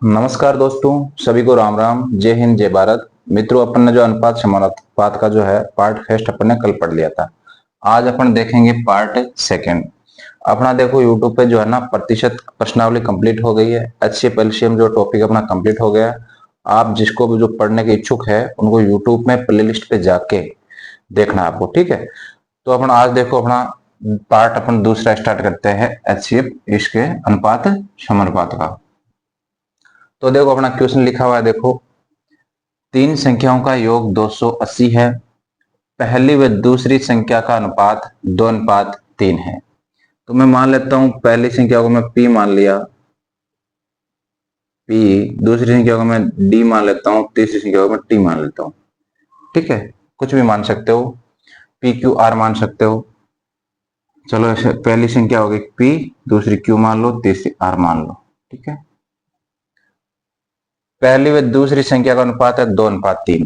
नमस्कार दोस्तों, सभी को राम राम, जय हिंद, जय भारत। मित्रों, अपन ने जो अनुपात समानुपात का जो है पार्ट फर्स्ट अपन ने कल पढ़ लिया था। आज अपन देखेंगे पार्ट सेकंड। अपना देखो यूट्यूब पे जो है ना प्रतिशत प्रश्नावली कंप्लीट हो गई है। HCF LCM जो टॉपिक अपना कंप्लीट हो गया। आप जिसको भी जो पढ़ने के इच्छुक है उनको यूट्यूब में प्लेलिस्ट पे जाके देखना आपको, ठीक है। तो अपन आज देखो अपना पार्ट अपन दूसरा स्टार्ट करते हैं HCF इसके अनुपात समानुपात का। तो देखो अपना क्वेश्चन लिखा हुआ है, देखो तीन संख्याओं का योग 280 है। पहली व दूसरी संख्या का अनुपात 2:3 है। तो मैं मान लेता हूं पहली संख्या को मैं P मान लिया, P। दूसरी संख्या को मैं D मान लेता हूं, तीसरी संख्या को मैं T मान लेता हूं, ठीक है। कुछ भी मान सकते हो, PQR मान सकते हो। चलो ऐसे पहली संख्या होगी P, दूसरी Q मान लो, तीसरी R मान लो, ठीक है। पहली व दूसरी संख्या का अनुपात है 2:3।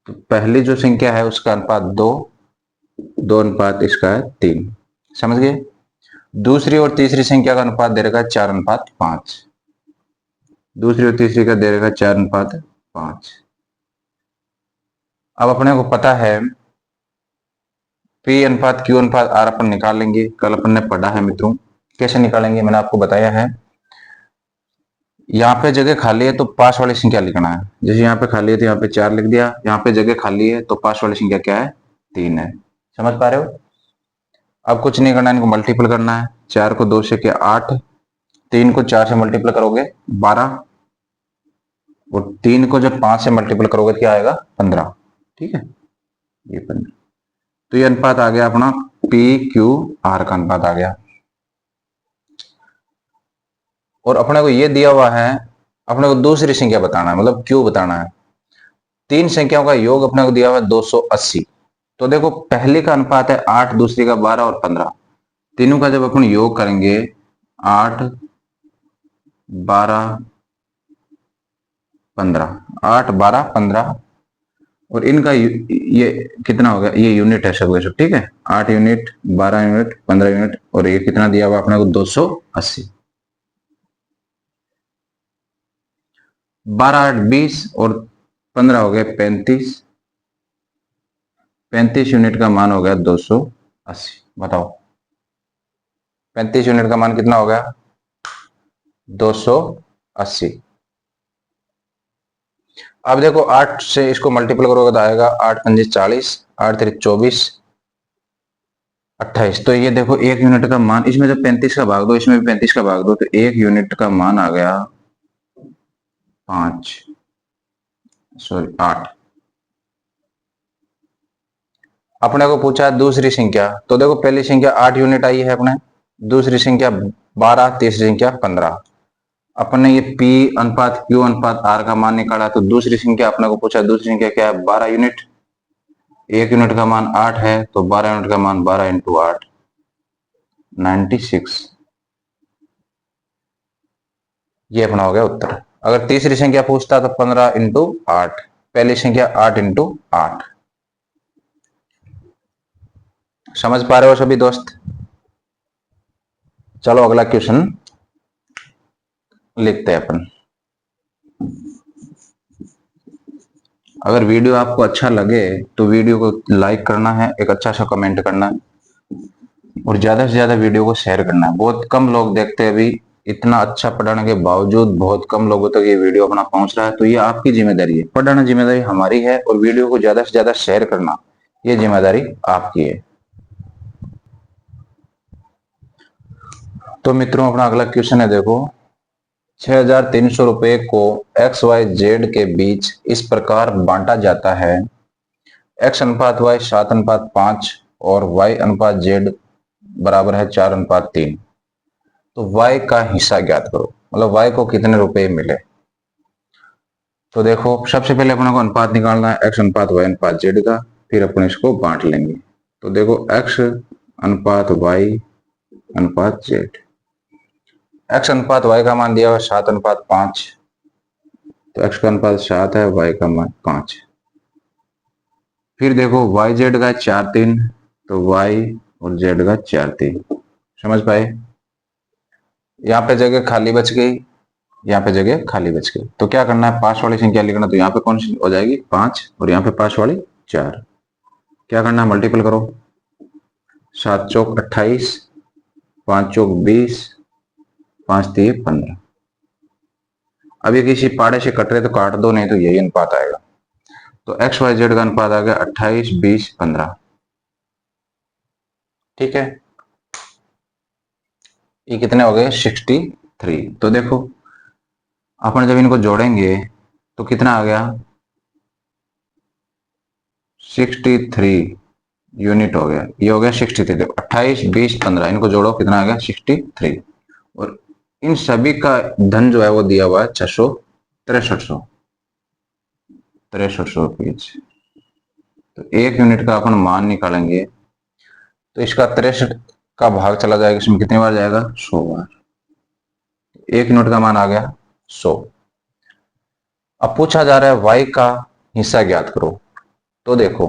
तो पहली जो संख्या है उसका अनुपात 2, 2:3। समझ गए। दूसरी और तीसरी संख्या का अनुपात दे रखा है 4:5। दूसरी और तीसरी का दे रखा है 4:5। अब अपने को पता है P अनुपात Q अनुपात R अपन निकाल लेंगे। कल अपन ने पढ़ा है मित्रों, कैसे निकालेंगे मैंने आपको बताया है। यहाँ पे जगह खाली है तो पास वाली संख्या लिखना है। जैसे यहाँ पे खाली है तो यहाँ पे 4 लिख दिया। यहाँ पे जगह खाली है तो पास वाली संख्या क्या है, 3 है। समझ पा रहे हो। अब कुछ नहीं करना है, इनको मल्टीपल करना है। 4 को 2 से किया 8, 3 को 4 से मल्टीपल करोगे 12, और 3 को जब 5 से मल्टीपल करोगे तो क्या आएगा, 15, ठीक है। ये 15। तो ये अनुपात आ गया अपना PQR का अनुपात आ गया। और अपने को ये दिया हुआ है, अपने को दूसरी संख्या बताना है, मतलब Q बताना है। तीन संख्याओं का योग अपने को दिया हुआ है 280। तो देखो पहली का अनुपात है 8, दूसरी का 12 और 15। तीनों का जब अपन योग करेंगे 8, 12, 15, 8, 12, 15, और इनका ये कितना हो गया, ये यूनिट है सब सब, ठीक है। 8 यूनिट, 12 यूनिट, 15 यूनिट, और ये कितना दिया हुआ अपने को 280। 12, 8, 20 और 15 हो गए 35। 35 यूनिट का मान हो गया 280। बताओ 35 यूनिट का मान कितना हो गया, 280। अब देखो 8 से इसको मल्टीपल करोगे तो आएगा 8 पंजे 40, 8 3 24, 28। तो ये देखो एक यूनिट का मान, इसमें जब 35 का भाग दो, इसमें भी 35 का भाग दो, तो एक यूनिट का मान आ गया 5, सॉरी 8। अपने को पूछा दूसरी संख्या, तो देखो पहली संख्या 8 यूनिट आई है अपने, दूसरी संख्या 12, तीसरी संख्या 15। अपन ने ये P अनुपात Q अनुपात R का मान निकाला। तो दूसरी संख्या अपने को पूछा, दूसरी संख्या क्या है, 12 यूनिट। एक यूनिट का मान 8 है तो 12 यूनिट का मान 12 इंटू 8, 96। ये अपना हो गया उत्तर। अगर तीसरी संख्या पूछता तो 15 इंटू 8, पहली संख्या 8 इंटू 8। समझ पा रहे हो सभी दोस्त। चलो अगला क्वेश्चन लिखते हैं अपन। अगर वीडियो आपको अच्छा लगे तो वीडियो को लाइक करना है, एक अच्छा सा कमेंट करना है, और ज्यादा से ज्यादा वीडियो को शेयर करना है। बहुत कम लोग देखते हैं अभी, इतना अच्छा पढ़ाने के बावजूद बहुत कम लोगों तक ये वीडियो अपना पहुंच रहा है। तो ये आपकी जिम्मेदारी है, पढ़ाना जिम्मेदारी हमारी है, और वीडियो को ज्यादा से ज्यादा शेयर करना ये जिम्मेदारी आपकी है। तो मित्रों अपना अगला क्वेश्चन है, देखो 6,300 रुपए को XYZ के बीच इस प्रकार बांटा जाता है। X अनुपात Y 7:5 और Y अनुपात Z बराबर है 4:3। तो Y का हिस्सा ज्ञात करो, मतलब Y को कितने रुपए मिले। तो देखो सबसे पहले अपने को अनुपात निकालना है X अनुपात Y अनुपात Z का, फिर अपन इसको बांट लेंगे। तो देखो X अनुपात Y अनुपात Z। X अनुपात Y का मान दिया हुआ 7:5, तो X का अनुपात 7 है, Y का मान 5। फिर देखो YZ का 4:3, तो Y और Z का 4:3। समझ पाए। यहाँ पे जगह खाली बच गई, यहाँ पे जगह खाली बच गई। तो क्या करना है, 5 वाली संख्या लिखना, तो यहाँ पे कौन सी हो जाएगी 5, और यहाँ पे 5 वाली 4। क्या करना है, मल्टीपल करो, 7 चौक 28, 5 चौक 20, 5 तिये 15। अब ये किसी पाड़े से कट रहे तो काट दो, नहीं तो यही अनुपात आएगा। तो एक्स वाई जेड का अनुपात आ गया 28, 20, 15। ठीक है, ये कितने हो गए 63। तो देखो अपन जब इनको जोड़ेंगे तो कितना आ गया 63 यूनिट हो गया। ये हो गया 63। देखो 28, 20, 15, इनको जोड़ो कितना आ गया 63। और इन सभी का धन जो है वो दिया हुआ है 63 सौ रुपीज। तो 1 यूनिट का अपन मान निकालेंगे तो इसका 63 का भाग चला जाएगा, इसमें कितनी बार जाएगा 100 बार। 1 यूनिट का मान आ गया 100। अब पूछा जा रहा है वाई का हिस्सा ज्ञात करो। तो देखो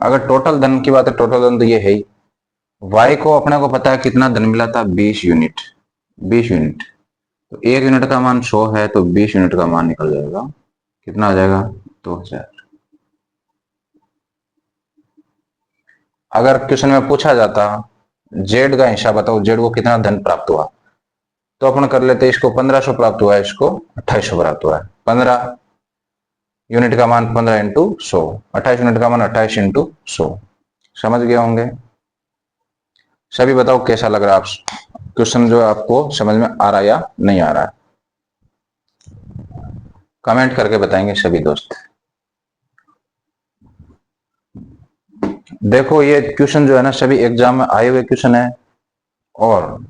अगर टोटल धन की बात है, टोटल धन तो ये है ही। वाई को अपने को पता है कितना धन मिला था 20 यूनिट। 20 यूनिट, तो 1 यूनिट का मान 100 है, तो 20 यूनिट का मान निकल जाएगा, कितना आ जाएगा 2000। अगर क्वेश्चन में पूछा जाता जेड का हिस्सा बताओ, जेड को कितना धन प्राप्त हुआ, तो अपन कर लेते इसको 1500 प्राप्त हुआ है, इसको 2800 प्राप्त हुआ है। 15 यूनिट का मान 15 इंटू 100, 28 यूनिट का मान 28 इंटू 100। समझ गए होंगे सभी। बताओ कैसा लग रहा है, आप क्वेश्चन जो है आपको समझ में आ रहा है या नहीं आ रहा है, कमेंट करके बताएंगे सभी दोस्त। देखो ये क्वेश्चन जो है ना सभी एग्जाम में आए हुए क्वेश्चन है, और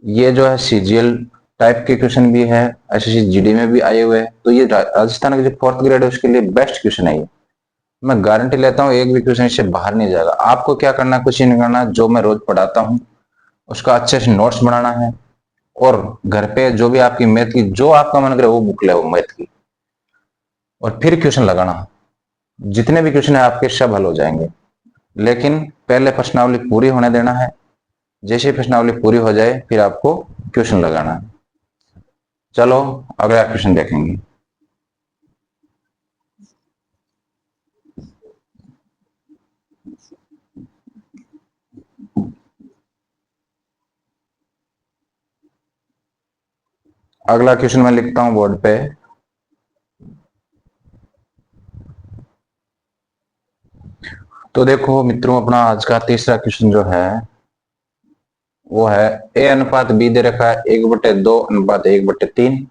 ये जो है सीजीएल टाइप के क्वेश्चन भी है, एसएससी जीडी में भी आए हुए हैं। तो ये राजस्थान के जो 4th ग्रेड है उसके लिए बेस्ट क्वेश्चन है ये। मैं गारंटी लेता हूँ एक भी क्वेश्चन इससे बाहर नहीं जाएगा। आपको क्या करना है, कुछ ही नहीं करना, जो मैं रोज पढ़ाता हूँ उसका अच्छे से नोट्स बनाना है, और घर पे जो भी आपकी मैथ की जो आपका मन करे वो बुक ले मैथ की, और फिर क्वेश्चन लगाना। जितने भी क्वेश्चन है आपके सब हल हो जाएंगे, लेकिन पहले प्रश्नावली पूरी होने देना है। जैसे ही प्रश्नावली पूरी हो जाए फिर आपको क्वेश्चन लगाना है। चलो अगला क्वेश्चन देखेंगे। अगला क्वेश्चन मैं लिखता हूं बोर्ड पे। तो देखो मित्रों, अपना आज का तीसरा क्वेश्चन जो है वो है ए अनुपात बी दे रखा है 1/2 अनुपात 1/3,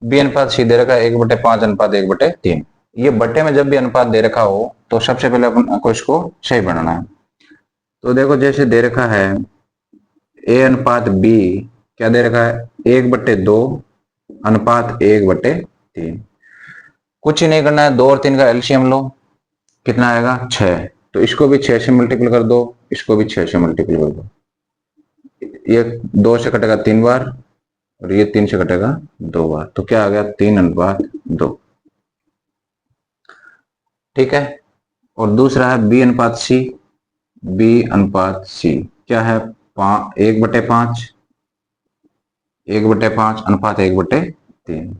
बी अनुपात सी दे रखा है 1/5 अनुपात 1/3। ये बट्टे में जब भी अनुपात दे रखा हो तो सबसे पहले अपन को इसको सही बनाना है। तो देखो जैसे दे रखा है ए अनुपात बी, क्या दे रखा है 1/2 अनुपात 1/3। कुछ ही नहीं करना है, 2 और 3 का एलसीएम लो, कितना आएगा 6। तो इसको भी 6 से मल्टीपल कर दो, इसको भी 6 से मल्टीपल कर दो। ये 2 से कटेगा 3 बार, और ये 3 से कटेगा 2 बार, तो क्या आ गया 3/2। ठीक है। और दूसरा है बी अनुपात सी। बी अनुपात सी क्या है 1/5, 1/5 अनुपात 1/3।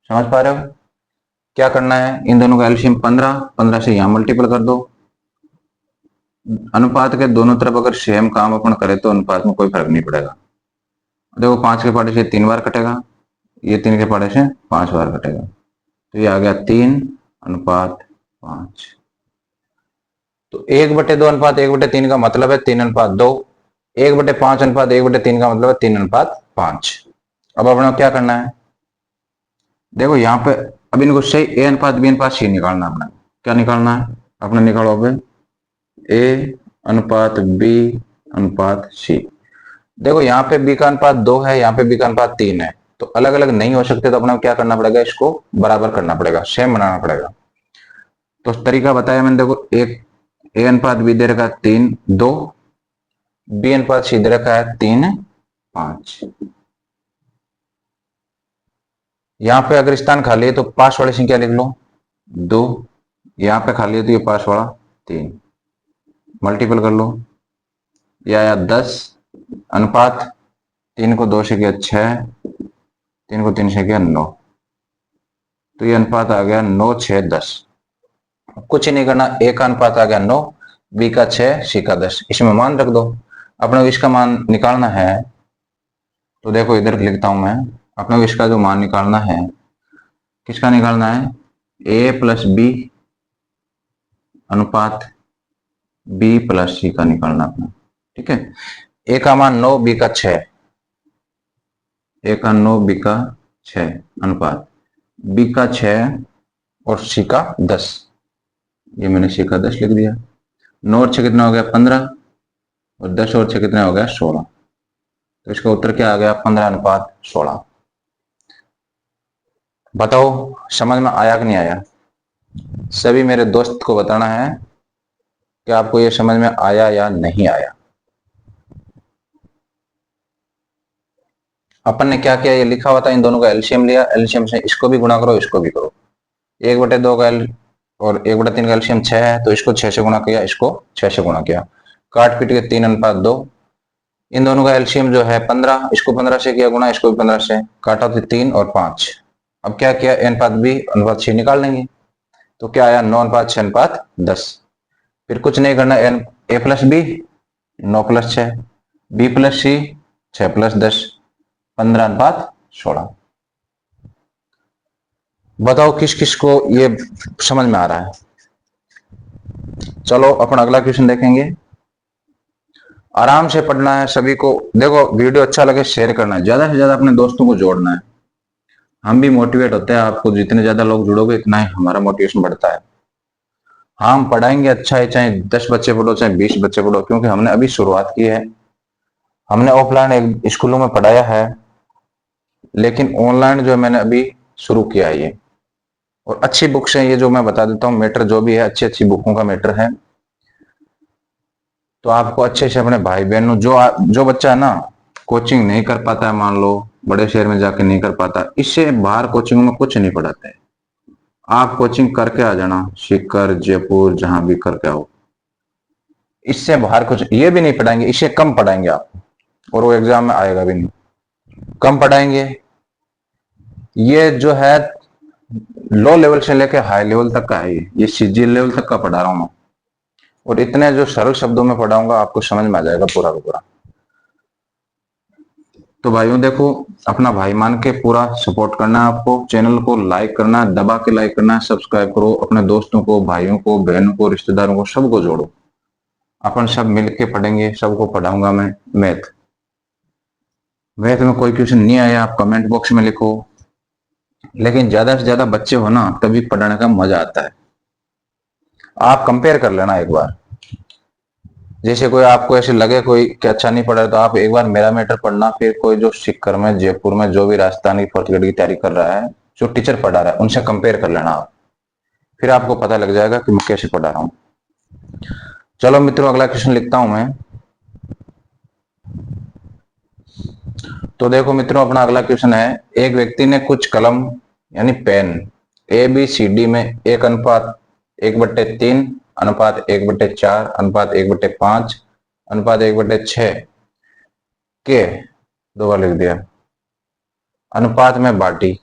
समझ पा रहे हो। क्या करना है, इन दोनों का एलसीएम 15, 15 से यहां मल्टीपल कर दो। अनुपात के दोनों तरफ अगर सेम काम अपन करें तो अनुपात में कोई फर्क नहीं पड़ेगा। देखो 5 के पाड़े से 3 बार कटेगा, ये 3 के पाड़े से 5 बार कटेगा, तो ये आ गया 3/5। तो 1/2 अनुपात 1/3 का मतलब है 3/2। 1/5 अनुपात 1/3 का मतलब है 3/5। अब अपने क्या करना है, देखो यहाँ पे अब इनको सही ए अनुपात बी अनुपात सी निकालना है। अपना क्या निकालना है, अपने निकालो अब ए अनुपात बी अनुपात सी। देखो यहाँ पे बी का अनुपात 2 है, यहाँ पे बी का अनुपात 3 है, तो अलग अलग नहीं हो सकते, तो अपने क्या करना पड़ेगा, इसको बराबर करना पड़ेगा, सेम बनाना पड़ेगा। तो तरीका बताया मैंने। देखो एक ए अनुपात बी दे रखा है 3/2, बी अनुपात सी दे रखा है 3/5। यहाँ पे अगर स्थान खाली है तो पास वाली संख्या लिख लो 2, यहाँ पे खाली है तो ये पास वाला 3, मल्टीपल कर लो, या 10 अनुपात 3 को 2 से किया 6, 3 को 3 से किया 9, तो ये अनुपात आ गया 9, 6, 10। कुछ ही नहीं करना, ए का अनुपात आ गया 9, बी का 6, सी का 10, इसमें मान रख दो। अपने को इसका मान निकालना है, तो देखो इधर लिखता हूं मैं। अपने को इसका जो मान निकालना है, किसका निकालना है, ए प्लस बी अनुपात बी प्लस सी का निकालना अपना। ठीक है, ए का मान 9, बी का 6, ए का 9, बी का 6 अनुपात बी का 6 और सी का 10। ये मैंने सी का 10 लिख दिया। 9 और 6 कितना हो गया 15, और 10 और 6 कितना हो गया 16। तो इसका उत्तर क्या आ गया, 15 अनुपात 16। बताओ समझ में आया कि नहीं आया? सभी मेरे दोस्त को बताना है कि आपको ये समझ में आया या नहीं आया। अपन ने क्या किया, ये लिखा हुआ था, इन दोनों का एलसीएम लिया, एलसीएम से इसको भी गुणा करो, इसको भी करो। 1/2 का एल और 1/3 का एलसीएम 6 है, तो इसको 6 से गुणा किया, इसको 6 से गुणा किया, काट पीट के 3 अनुपात 2। इन दोनों का एलसीएम जो है 15, इसको 15 से किया गुणा, इसको भी 15 से, काटा तो 3 और 5। अब क्या किया, ए अनुपात बी अनुपात सी निकाल लेंगे, तो क्या आया 9 अनुपात 6 अनुपात 10। फिर कुछ नहीं करना, A plus B 9 plus 6, B plus C 6 plus 10, 15 अनुपात 16। बताओ किस किस को ये समझ में आ रहा है? चलो अपन अगला क्वेश्चन देखेंगे। आराम से पढ़ना है सभी को। देखो वीडियो अच्छा लगे शेयर करना है, ज्यादा से ज्यादा अपने दोस्तों को जोड़ना है। हम भी मोटिवेट होते हैं, आपको जितने ज्यादा लोग जुड़ोगे इतना ही हमारा मोटिवेशन बढ़ता है। हम पढ़ाएंगे अच्छा है, चाहे 10 बच्चे पढ़ो चाहे 20 बच्चे पढ़ो, क्योंकि हमने अभी शुरुआत की है। हमने ऑफलाइन एक स्कूलों में पढ़ाया है, लेकिन ऑनलाइन जो है मैंने अभी शुरू किया है ये। और अच्छी बुक्स हैं ये, जो मैं बता देता हूँ, मैटर जो भी है अच्छी अच्छी बुकों का मैटर है। तो आपको अच्छे से अपने भाई बहनों, जो बच्चा है ना कोचिंग नहीं कर पाता है, मान लो बड़े शहर में जाके नहीं कर पाता, इससे बाहर कोचिंग में कुछ नहीं पढ़ाते हैं। आप कोचिंग करके आ जाना, सीकर जयपुर जहां भी करके आओ। इससे बाहर कुछ ये भी नहीं पढ़ाएंगे, इससे कम पढ़ाएंगे आपको, और वो एग्जाम में आएगा भी नहीं, कम पढ़ाएंगे। ये जो है लो लेवल से लेके हाई लेवल तक का है, ये सीजी लेवल तक का पढ़ा रहा हूं मैं, और इतने जो सरल शब्दों में पढ़ाऊंगा आपको समझ में आ जाएगा पूरा का पूरा। तो भाइयों देखो, अपना भाई मान के पूरा सपोर्ट करना है आपको। चैनल को लाइक करना है, दबा के लाइक करना है, सब्सक्राइब करो, अपने दोस्तों को, भाइयों को, बहनों को, रिश्तेदारों को, सबको जोड़ो। अपन सब मिलके पढ़ेंगे, सबको पढ़ाऊंगा मैं मैथ। मैथ में कोई क्वेश्चन नहीं आया आप कमेंट बॉक्स में लिखो, लेकिन ज्यादा से ज्यादा बच्चे हो ना तभी पढ़ाने का मजा आता है। आप कंपेयर कर लेना एक बार, जैसे कोई आपको ऐसे लगे कोई कि अच्छा नहीं पढ़ा, तो आप एक बार मेरा मैटर पढ़ना, फिर कोई जो सीकर में, जयपुर में, जो भी राजस्थान की फोर्थ ग्रेड की तैयारी कर रहा है, जो टीचर पढ़ा रहा है, उनसे कंपेयर कर लेना आप, फिर आपको पता लग जाएगा कि मैं कैसे पढ़ा रहा हूं। चलो मित्रों अगला क्वेश्चन लिखता हूं मैं। तो देखो मित्रों अपना अगला क्वेश्चन है, एक व्यक्ति ने कुछ कलम यानी pen A B C D में 1 अनुपात 1/3 अनुपात 1/4 अनुपात 1/5 अनुपात 1/6 के, 2 बार लिख दिया, अनुपात में बांटी,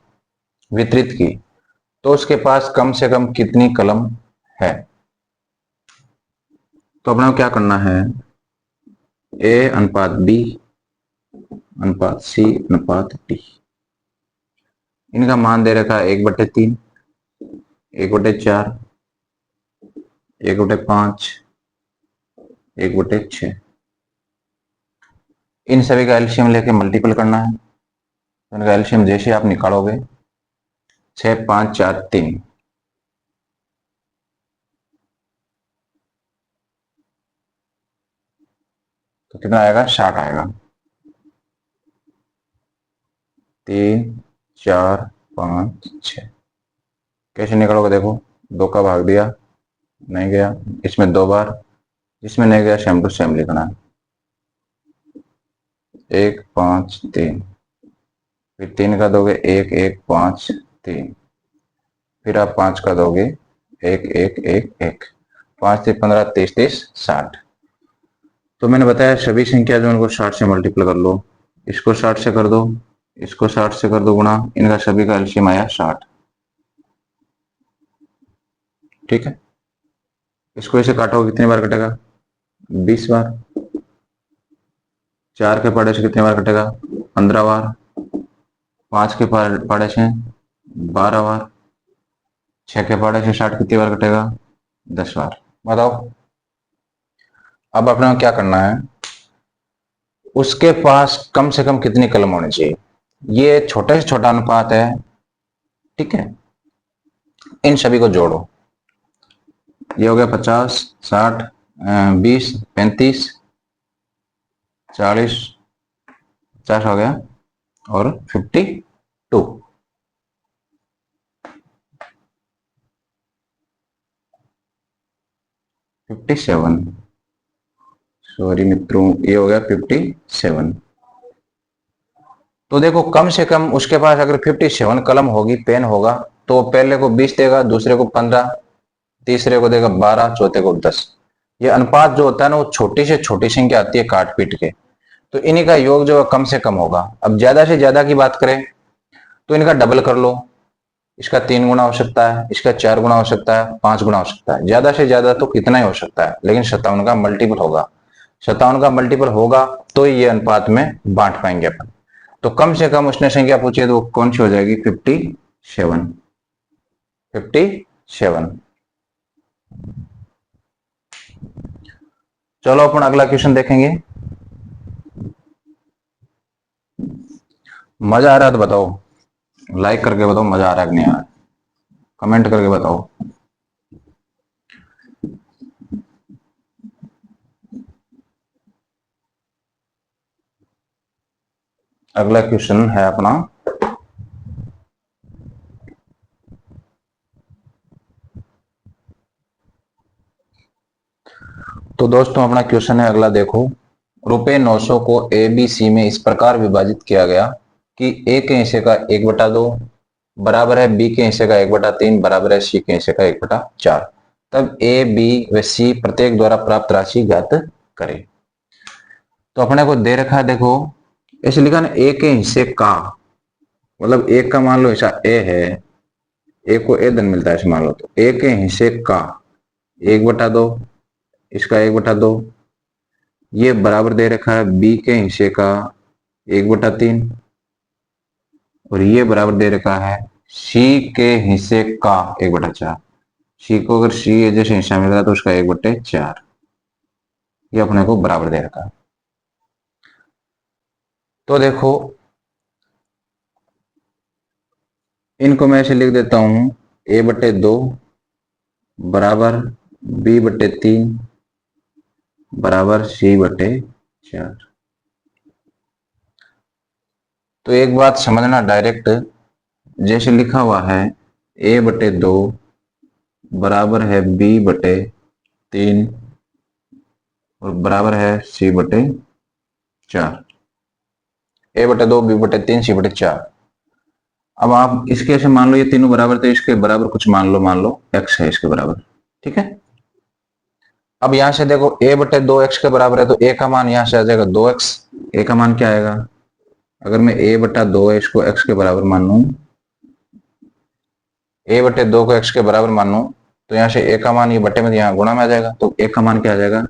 वितरित की, तो उसके पास कम से कम कितनी कलम है? तो अपना क्या करना है, ए अनुपात बी अनुपात सी अनुपात डी। इनका मान दे रखा है 1/3, 1/4, 1/5, 1/6। इन सभी का एलसीएम लेके मल्टीपल करना है। तो इनका एलसीएम जैसे आप निकालोगे 6, 5, 4, 3, तो कितना आएगा, 60 आएगा। 3, 4, 5, 6 कैसे निकालोगे, देखो 2 का भाग दिया, नहीं गया, इसमें 2 बार, जिसमें नहीं गया सेम टू सेम लिखना है, 1, 5, 3, फिर 3 का दोगे 1, 1, 5, 3, फिर आप 5 का दोगे 1, 1, 1, 1, 5 से 15, 30, 30, 60। तो मैंने बताया सभी संख्या जो उनको 60 से मल्टीप्लाई कर लो, इसको 60 से कर दो, इसको 60 से कर दो गुणा, इनका सभी का एलसीएम आया 60। ठीक है, इसको इसे काटोगे कितनी बार कटेगा? 20 बार। 4 के पाड़े से कितनी बार कटेगा? 15 बार। 5 के पाड़े से 12 बार। 6 के पाड़े से 60 कितनी बार कटेगा? 10 बार। बताओ, अब अपने को क्या करना है, उसके पास कम से कम कितनी कलम होनी चाहिए। ये छोटे से छोटा अनुपात है, ठीक है। इन सभी को जोड़ो, ये हो गया 50, 60, 20, 35, 40, 50 हो गया, और 52। सॉरी मित्रों, ये हो गया 57। तो देखो, कम से कम उसके पास अगर 57 कलम होगी, पेन होगा, तो पहले को 20 देगा, दूसरे को 15, तीसरे को देगा 12, चौथे को 10। ये अनुपात जो होता है ना, वो छोटी से छोटी संख्या आती है काट पीट के, तो इन्हीं का योग जो है कम से कम होगा। अब ज्यादा से ज्यादा की बात करें तो इनका डबल कर लो, इसका 3 गुना हो सकता है, इसका 4 गुना हो सकता है, 5 गुना हो सकता है। ज्यादा से ज्यादा तो कितना ही हो सकता है, लेकिन 57 का मल्टीपल होगा। 57 का मल्टीपल होगा तो ये अनुपात में बांट पाएंगे अपन। तो कम से कम उसने संख्या पूछी है, तो कौन सी हो जाएगी? 57। 57। चलो अपन अगला क्वेश्चन देखेंगे। मजा आ रहा है तो बताओ, लाइक करके बताओ मजा आ रहा है कि नहीं आ रहा है, कमेंट करके बताओ। अगला क्वेश्चन है अपना, तो दोस्तों अपना क्वेश्चन है अगला, देखो। रुपए 900 को ए बी सी में इस प्रकार विभाजित किया गया कि ए के हिस्से का 1/2 बराबर है बी के हिस्से का 1/3 बराबर है सी के हिस्से का 1/4। तब ए बी व सी प्रत्येक द्वारा प्राप्त राशि ज्ञात करें। तो अपने को दे रखा है, देखो ऐसे लिखा ना, ए के हिस्से का, मतलब एक का मान लो हिस्सा ए है, ए को ए धन मिलता है मान लो, तो ए के हिस्से का 1/2, इसका 1/2, ये बराबर दे रखा है बी के हिस्से का 1/3, और ये बराबर दे रखा है सी के हिस्से का 1/4। सी को अगर सी जैसे हिस्सा मिल रहा है तो उसका 1/4, ये अपने को बराबर दे रखा है। तो देखो, इनको मैं ऐसे लिख देता हूं, a/2 बराबर b/3 बराबर c/4। तो एक बात समझना डायरेक्ट, जैसे लिखा हुआ है a/2 बराबर है b/3 और बराबर है c/4। a/2, b/3, c/4। अब आप इसके ऐसे मान लो ये तीनों बराबर, तो इसके बराबर कुछ मान लो x है इसके बराबर, ठीक है। अब यहां से देखो a/2 x के बराबर है, तो a का मान यहां से आ जाएगा 2x। a का मान क्या आएगा? अगर मैं a/2 है इसको x के बराबर मान लू, a/2 को x के बराबर मान लू, तो यहां से a का मान ये बटे में यहाँ गुणा में आ जाएगा, तो a का मान क्या आ जाएगा?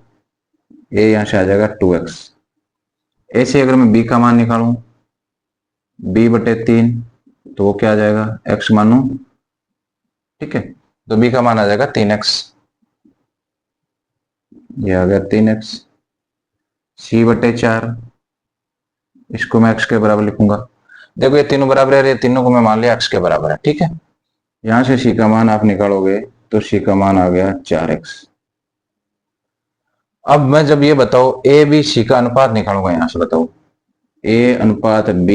a यहां से आ जाएगा 2x। ऐसे अगर मैं b का मान निकालू, b/3, तो वो क्या आ जाएगा? x मानू, ठीक है। तो b का मान आ जाएगा 3x, ये आ गया 3x। c/4, इसको मैं x के बराबर लिखूंगा। देखो ये तीनों बराबर है, ये तीनों को मैं मान लिया x के बराबर है, ठीक है। यहां से c का मान आप निकालोगे तो c का मान आ गया 4x। अब मैं जब ये बताओ a b c का अनुपात निकालूंगा, यहां से बताओ a अनुपात b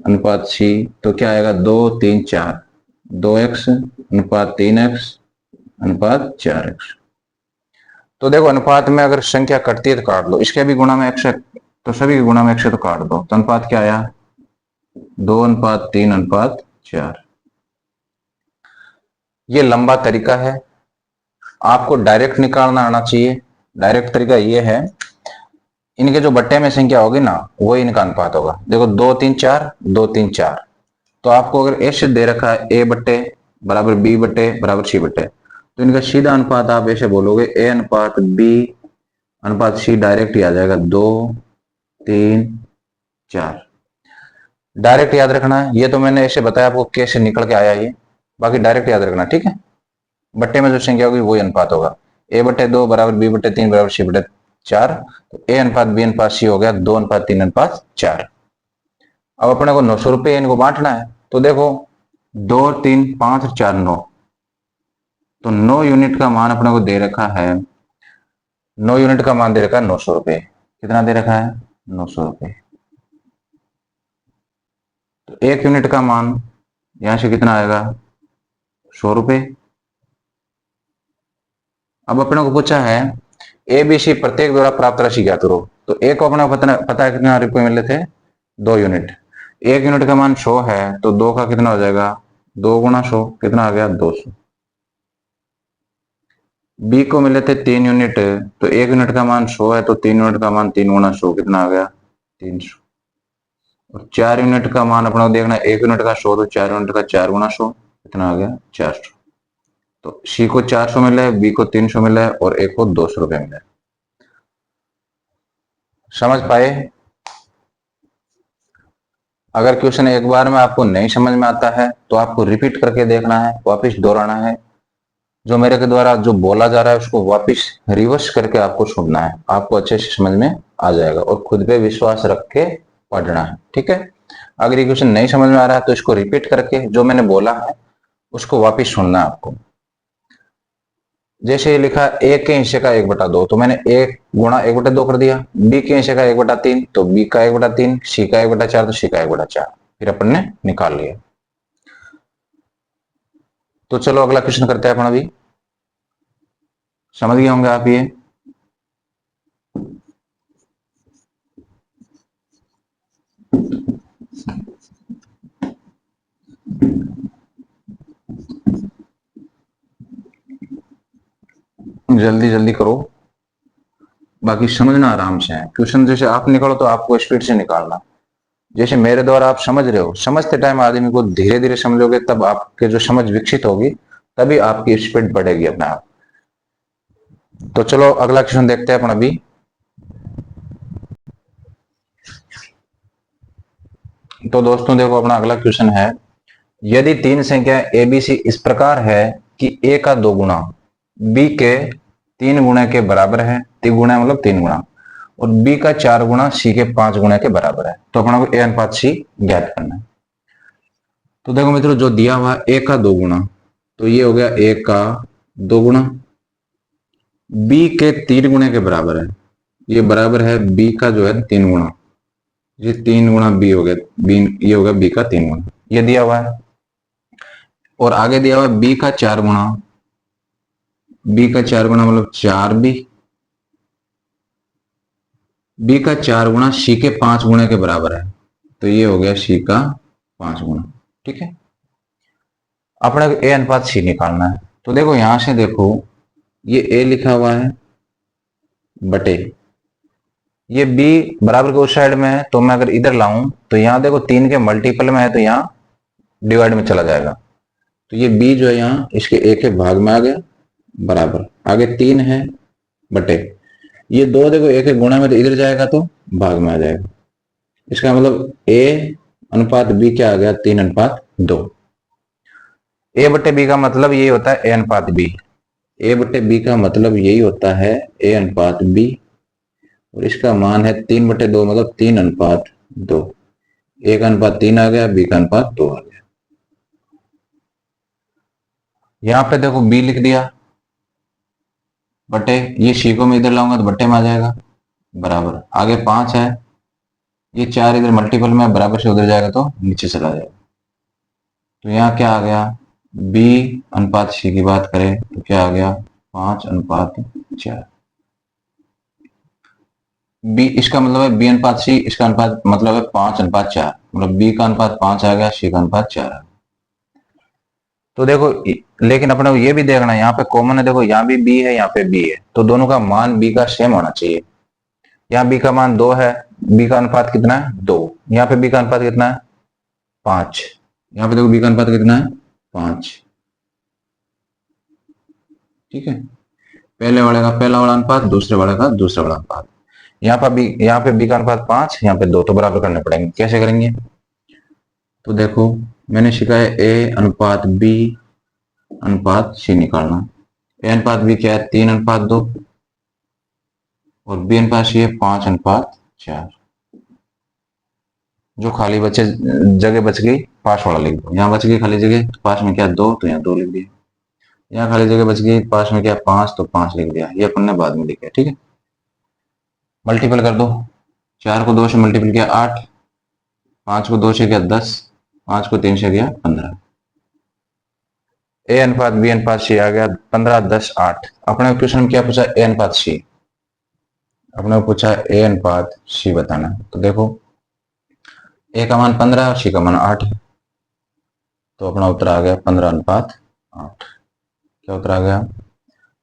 अनुपात c, तो क्या आएगा? 2 3 4, 2x अनुपात 3x अनुपात 4x। तो देखो अनुपात में अगर संख्या कटती है तो काट दो, इसके भी गुणा में x है तो सभी के गुणा में x है तो काट दो, तो अनुपात क्या आया? 2:3:4। ये लंबा तरीका है, आपको डायरेक्ट निकालना आना चाहिए। डायरेक्ट तरीका ये है इनके जो बट्टे में संख्या होगी ना वो इनका अनुपात होगा। देखो 2 3 4, 2 3 4। तो आपको अगर ऐसे दे रखा है ए बट्टे बराबर बी बट्टे बराबर सी बट्टे, तो इनका सीधा अनुपात आप ऐसे बोलोगे ए अनुपात बी अनुपात सी, डायरेक्ट ही आ जाएगा 2 3 4। डायरेक्ट याद रखना है, ये तो मैंने ऐसे बताया आपको कैसे निकल के आया ये, बाकी डायरेक्ट याद रखना, ठीक है। बट्टे में जो संख्या होगी वही अनुपात होगा। A/2 बराबर B/3 बराबर C/4। तो A अनुपात B अनुपात C हो गया 2:3:4। अब अपने को 900 रुपये इनको बांटना है, तो देखो 2 3 5 4 9, तो 9 यूनिट का मान अपने को दे रखा है, 9 यूनिट का मान दे रखा है 900 रुपये। कितना दे रखा है? 900 रुपये। तो 1 यूनिट का मान यहां से कितना आएगा? 100 रुपये। अब अपने को पूछा है ए बी सी प्रत्येक द्वारा प्राप्त राशि ज्ञात करो। तो ए को अपने पता है कितना रुपये मिले थे? 2 यूनिट। 1 यूनिट का मान 100 है, तो 2 का कितना हो जाएगा? 2 गुणा 100, कितना आ गया? 200। बी को मिले थे 3 यूनिट, तो 1 यूनिट का मान 100 है, तो 3 यूनिट का मान 3 गुणा 100, कितना आ गया? 300। और 4 यूनिट का मान अपना देखना है, 1 यूनिट का 100, तो 4 यूनिट का 4 गुणा 100, कितना आ गया? 400। तो सी को 400 मिला है, बी को 300 मिला है और ए को 200 रुपये मिला है। समझ पाए? अगर क्वेश्चन एक बार में आपको नहीं समझ में आता है तो आपको रिपीट करके देखना है, वापस दोहराना है। जो मेरे के द्वारा जो बोला जा रहा है उसको वापस रिवर्स करके आपको सुनना है, आपको अच्छे से समझ में आ जाएगा। और खुद पे विश्वास रख के पढ़ना है, ठीक है। अगर ये क्वेश्चन नहीं समझ में आ रहा है तो इसको रिपीट करके जो मैंने बोला है उसको वापस सुनना है आपको। जैसे ये लिखा ए के हिस्से का 1/2, तो मैंने 1 गुणा 1/2 कर दिया। बी के हिस्से का 1/3, तो बी का 1/3, सी का 1/4, तो सी का 1/4, फिर अपन ने निकाल लिया। तो चलो अगला क्वेश्चन करते हैं अपन। अभी समझ गए होंगे आप ये। जल्दी जल्दी करो, बाकी समझना आराम से है। क्वेश्चन जैसे आप निकालो तो आपको स्पीड से निकालना। जैसे मेरे द्वारा आप समझ रहे हो, समझते टाइम आदमी को धीरे धीरे समझोगे तब आपके जो समझ विकसित होगी, तभी आपकी स्पीड बढ़ेगी अपने आप। तो चलो अगला क्वेश्चन देखते हैं अपन अभी। तो दोस्तों देखो अपना अगला क्वेश्चन है, यदि 3 संख्या ए बी सी इस प्रकार है कि ए का 2 गुना बी के 3 गुणे के बराबर है, 3 गुना मतलब 3 गुना, और बी का 4 गुना सी के 5 गुणे के बराबर है, तो अपना को ए अनुपात सी ज्ञात करना है। तो देखो मित्रों, जो दिया हुआ ए का 2 गुना, तो ये हो गया ए का 2 गुना, बी के 3 गुणे के बराबर है, ये बराबर है बी का जो है 3 गुना, ये 3 गुना बी हो गया, बी ये हो गया बी का 3 गुना, ये दिया हुआ है। और आगे दिया हुआ है बी का 4 गुना, बी का 4 गुना मतलब 4b, बी का 4 गुना सी के 5 गुणे के बराबर है, तो ये हो गया सी का 5 गुना, ठीक है। अपने ए अनुपात सी निकालना है। तो देखो यहां से देखो, ये ए लिखा हुआ है बटे, ये बी बराबर के उस साइड में है, तो मैं अगर इधर लाऊं तो यहां देखो 3 के मल्टीपल में है, तो यहां डिवाइड में चला जाएगा, तो ये बी जो है यहाँ इसके ए के भाग में आ गया, बराबर आगे 3 है बटे, ये 2 देखो ए के गुणा में, तो इधर जाएगा तो भाग में आ जाएगा। इसका मतलब ए अनुपात बी क्या आ गया? 3:2। ए बटे बी का मतलब यही होता है ए अनुपात बी, ए बटे बी का मतलब यही होता है ए अनुपात बी, और इसका मान है 3/2 मतलब 3:2। ए का अनुपात 3 आ गया, बी का अनुपात 2 आ गया। यहां पे देखो बी लिख दिया बटे, ये सी को मैं इधर लाऊंगा तो बट्टे में आ जाएगा, बराबर आगे 5 है, ये 4 इधर मल्टीपल में बराबर से उधर जाएगा तो नीचे चला जाएगा। तो यहाँ क्या आ गया? बी अनुपात सी की बात करें तो क्या आ गया? 5:4। बी इसका मतलब है बी अनुपात सी, इसका अनुपात मतलब है 5:4, मतलब बी का अनुपात 5 आ गया, सी का अनुपात 4 आ गया। तो देखो, लेकिन अपने को ये भी देखना है, यहाँ पे कॉमन है, देखो यहाँ भी बी है, यहाँ पे बी है, तो दोनों का मान बी का सेम होना चाहिए। यहाँ b का मान 2 है, b का अनुपात कितना है 2, यहाँ पे b का अनुपात कितना है 5, यहाँ पे देखो b का अनुपात कितना है 5। ठीक है, पहले वाले का पहला वाला अनुपात, दूसरे वाले का दूसरा वाला अनुपात। यहाँ पे b का अनुपात 5, यहाँ पे 2, तो बराबर करने पड़ेंगे। कैसे करेंगे? तो देखो मैंने सिखाया a अनुपात b अनुपात c निकालना। a अनुपात b क्या है 3 अनुपात 2 और b अनुपात c है 5 अनुपात 4। जो खाली बचे जगह बच गई पास वाला लिख दो। यहाँ बच गई खाली जगह, तो पास में क्या 2, तो यहाँ 2 लिख दिया। यहाँ खाली जगह बच गई, पास में क्या 5, तो 5 लिख दिया। ये अपन ने बाद में लिखा। ठीक है, मल्टीपल कर दो। 4 को 2 से मल्टीपल किया 8, 5 को 2 से किया 10, 5 को 3 से किया 15। ए अनुपात बी अनुपात सी आ गया 15, 10, 8। अपने क्वेश्चन में क्या पूछा? ए अनुपात सी। अपने को पूछा ए अनुपात सी बताना। तो देखो ए का मान 15 और सी का मान 8, तो अपना उत्तर आ गया 15 अनुपात 8। क्या उत्तर आ गया?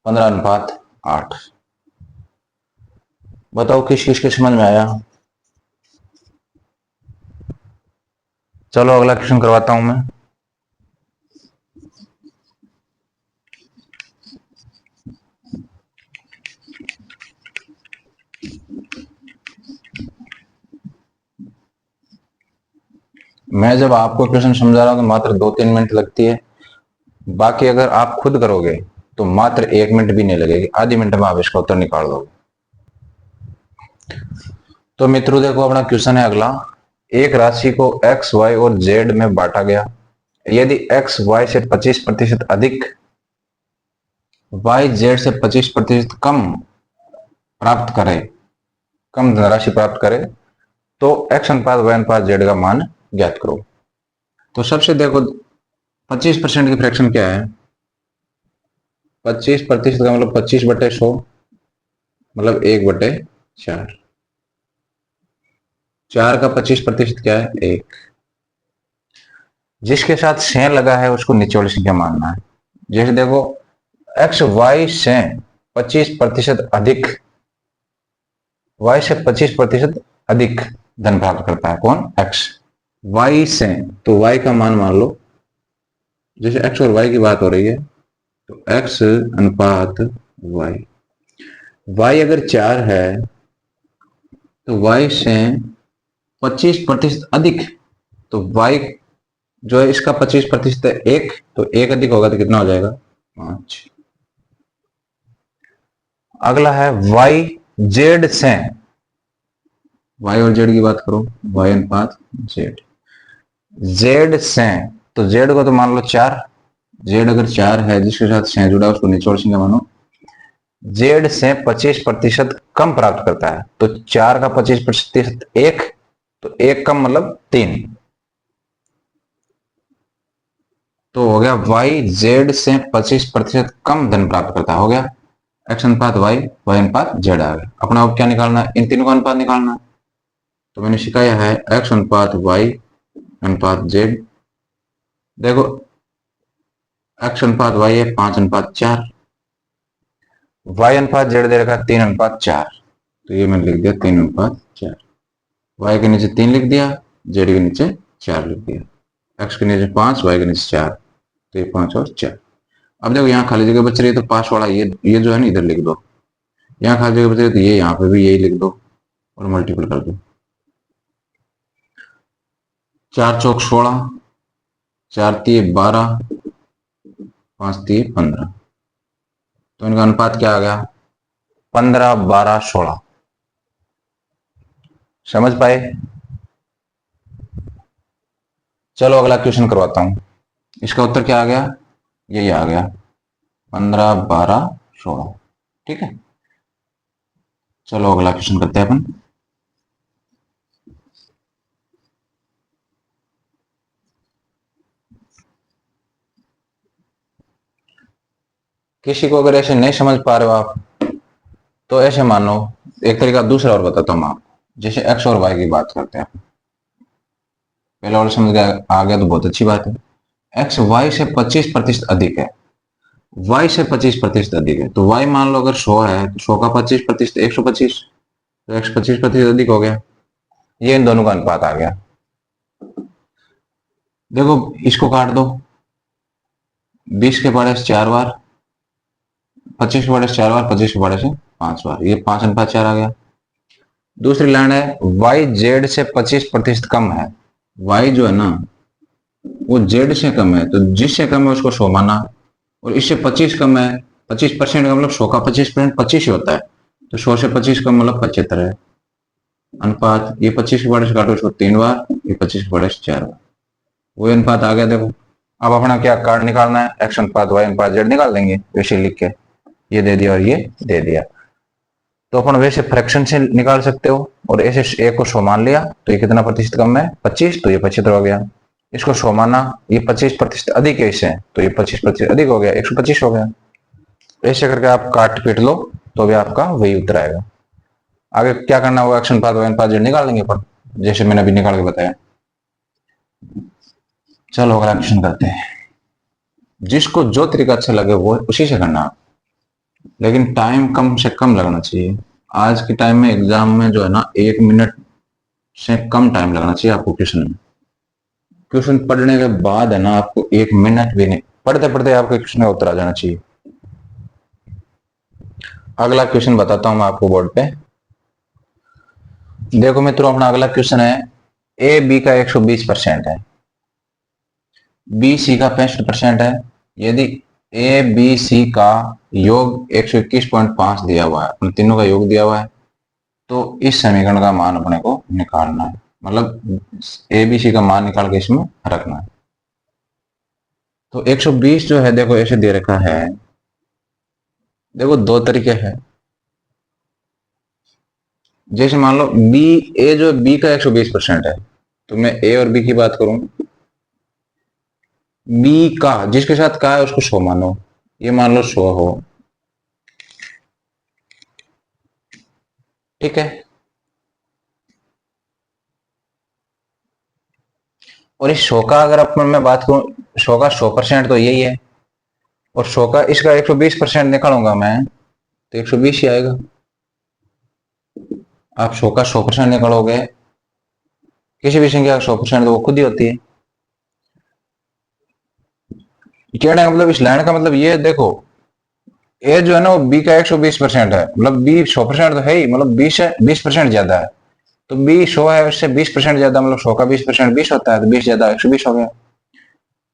15 अनुपात 8। बताओ किस किस के समझ में आया? चलो अगला क्वेश्चन करवाता हूं मैं। मैं जब आपको क्वेश्चन समझा रहा हूं तो मात्र 2-3 मिनट लगती है, बाकी अगर आप खुद करोगे तो मात्र 1 मिनट भी नहीं लगेगी, आधी मिनट में आप इसका उत्तर निकाल दोगे। तो मित्रों देखो अपना क्वेश्चन है अगला। एक राशि को x, y और z में बांटा गया। यदि x y से 25% अधिक, y z से 25% कम प्राप्त करे, कम धनराशि प्राप्त करे, तो x अनुपात y अनुपात z का मान ज्ञात करो। तो सबसे देखो 25% की फ्रैक्शन क्या है? 25% का मतलब 25/100, मतलब 1/4। 4 का 25% क्या है? 1। जिसके साथ से लगा है उसको नीचे वाली संख्या मानना है। जैसे देखो x y से 25% अधिक, y से 25% अधिक धन प्राप्त करता है। कौन? x। y से, तो y का मान लो, जैसे x और y की बात हो रही है, तो x अनुपात y। y अगर 4 है तो y से 25% अधिक, तो y जो है इसका 25% 1, तो 1 अधिक होगा तो कितना हो जाएगा? 5। अगला है y z से, y और z की बात करो, y अनुपात z। z से, तो z को तो मान लो 4, z अगर 4 है, जिसके साथ से जुड़ा उसको निचोड़ संख्या मानो। z से 25% कम प्राप्त करता है, तो 4 का 25% 1, तो 1 कम मतलब 3, तो हो गया y z से 25% कम धन प्राप्त करता है। हो गया x अनुपात y, y अनुपात z आ गया। अपना अब क्या निकालना है? इन तीनों का अनुपात निकालना है। तो मैंने सिखाया है x अनुपात y अनुपात z। देखो x अनुपात y है 5 अनुपात 4, y अनुपात z दे रखा 3 अनुपात 4, तो ये मैंने लिख दिया 3 अनुपात 4। y के नीचे 3 लिख दिया, z के नीचे 4 लिख दिया। x के नीचे 5, y के नीचे 4, तो ये 5 और 4। अब देखो यहाँ खाली जगह बच रही है, तो पास वाला ये जो है ना इधर लिख दो। यहाँ खाली जगह बच रही है तो ये यहाँ पे भी यही लिख दो और मल्टीपल कर दो। 4 चौक 16, 4 तिये 12, 5 तिये 15, तो इनका अनुपात क्या आ गया? 15, 12, 16। समझ पाए? चलो अगला क्वेश्चन करवाता हूं। इसका उत्तर क्या आ गया? यही आ गया 15, 12, 16। ठीक है, चलो अगला क्वेश्चन करते हैं अपन। किसी को अगर ऐसे नहीं समझ पा रहे हो आप, तो ऐसे मानो, एक तरीका दूसरा और बताता हूं आपको। जैसे x और y की बात करते हैं, पहला और समझ आ गया तो बहुत अच्छी बात है। x y से 25% अधिक है, y से 25% अधिक है, तो y मान लो अगर 100 है तो 100 का 25% 125, तो x 25% अधिक हो गया, ये इन दोनों का अनुपात आ गया। देखो इसको काट दो, 20 के पाड़े से 4 बार, 25 के पाड़े से 4 बार, 25 के पाड़े से 5 बार, ये 5 अनुपात 4 आ गया। दूसरी लाइन है y z से 25% कम है। y जो है ना वो z से कम है, तो जिससे कम है उसको 100 माना, और इससे 25 कम है, 25% का मतलब 100 का 25% 25 ही होता है, तो 100 से 25 कम मतलब 75 है। अनुपात ये 25 के बड़े से काटो इसको 3 बार, ये 25 के बड़े से 4 बार, वही अनुपात आ गया। देखो अब अपना क्या कार्ड निकालना है, x अनुपात y अनुपात z निकाल देंगे वैसे लिख के, ये दे दिया और ये दे दिया। तो अपन वैसे फ्रैक्शन से निकाल सकते हो, और ऐसे a को 100 मान लिया तो ये कितना प्रतिशत कम है 25, तो ये 75 हो गया। इसको 100 माना, ये 25% अधिक है इससे, तो ये 25% अधिक हो गया, 125 हो गया। ऐसे करके आप काट पीट लो तो भी आपका वही उत्तर आएगा। आगे क्या करना होगा, action path Y path Z निकाल लेंगे अपन, जैसे मैंने अभी निकाल के बताया। चलो अगला क्वेश्चन करते हैं। जिसको जो तरीका अच्छा लगे वो उसी से करना, लेकिन टाइम कम से कम लगना चाहिए। आज के टाइम में एग्जाम में जो है ना 1 मिनट से कम टाइम लगना चाहिए आपको क्वेश्चन में। क्वेश्चन पढ़ने के बाद है ना आपको 1 मिनट भी नहीं, पढ़ते पढ़ते आपके क्वेश्चन का उत्तर आ जाना चाहिए। अगला क्वेश्चन बताता हूं मैं आपको बोर्ड पे। देखो मित्रों अपना अगला क्वेश्चन है, ए बी का 120% है, बी सी का 65% है। यदि ए बी सी का योग 121.5 दिया हुआ है, उन तीनों का योग दिया हुआ है, तो इस समीकरण का मान अपने को निकालना है, मतलब ए बी सी का मान निकाल के इसमें रखना है। तो 120 जो है देखो ऐसे दे रखा है, देखो दो तरीके हैं। जैसे मान लो बी, ए जो बी का 120% है, तो मैं ए और बी की बात करूं, बी का जिसके साथ का है उसको 100 मानो, ये मान लो 100 हो, ठीक है। और इस 100 का अगर अपन मैं बात करूं, 100 का 100% तो यही है, और 100 का इसका 120% निकालूंगा मैं तो 120 ही आएगा। आप 100 का 100% निकालोगे, किसी भी संख्या का 100% तो वो खुद ही होती है। कहने का मतलब इस लाइन का मतलब ये देखो, ए जो है ना वो बी का 120% है, मतलब बी 100% तो है ही, मतलब 20% ज्यादा है, तो बी 100 है उससे 20% ज्यादा, मतलब 100 का 20% 20 होता है, तो 20 ज्यादा 120 हो गया।